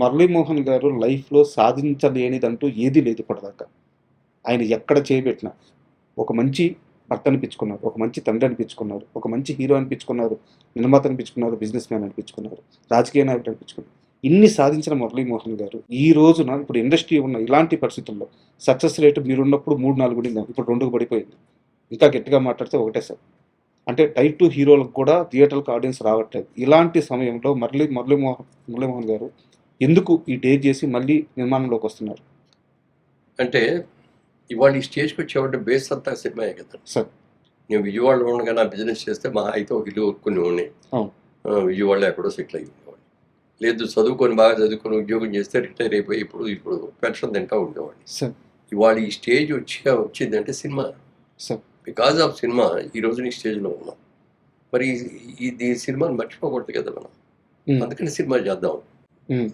మురళీమోహన్ గారు లైఫ్‌లో సాధించలేనిదంటూ ఏదీ లేదు ఇప్పటిదాకా. ఆయన ఎక్కడ చేయబెట్టినా, ఒక మంచి భర్త అనిపించుకున్నారు, ఒక మంచి తండ్రి అనిపించుకున్నారు, ఒక మంచి హీరో అనిపించుకున్నారు, నిర్మాత అనిపించుకున్నారు, బిజినెస్ మ్యాన్ అనిపించుకున్నారు, రాజకీయ నాయకుడు అనిపించుకున్నారు. ఇన్ని సాధించిన మురళీమోహన్ గారు ఈ రోజున ఇప్పుడు ఇండస్ట్రీ ఉన్న ఇలాంటి పరిస్థితుల్లో సక్సెస్ రేట్ మీరున్నప్పుడు 3, 4 ఉండిందేమో. ఇప్పుడు 2కి పడిపోయింది. ఇంకా గట్టిగా మాట్లాడితే ఒకటే సార్. అంటే టైప్ 2 హీరోలకు కూడా థియేటర్‌కి ఆడియన్స్ రావట్లేదు. ఇలాంటి సమయంలో మురళీమోహన్ గారు ఎందుకు ఈ డేర్ చేసి మళ్ళీ నిర్మాణంలోకొస్తున్నారు? అంటే ఇవాళ ఈ స్టేజ్కి వచ్చేవాడి బేస్ అంతా సినిమాయే కదా. సార్. నేను విజయవాడలో ఉండగా నా బిజినెస్ చేస్తే మా అయితే ఒక ఇల్లు కొనుక్కునేవాడిని. అవును. విజయవాడలో ఎక్కడో సెటిల్ అయ్యేవాడిని. లేదు చదువుకొని బాగా చదువుకొని ఉద్యోగం చేస్తే రిటైర్ అయిపోయి ఇప్పుడు పెన్షన్ తింటా ఉండేవాడిని. సార్. ఇవాళ ఈ స్టేజ్ వచ్చిందంటే cinema. Sir. Because of cinema ఈ రోజున ఈ స్టేజ్లో ఉన్నాం. మరి ఈ సినిమాని మర్చిపోకూడదు కదా మనం. హ్మ్. అందుకని సినిమా చేద్దాం. హ్మ్.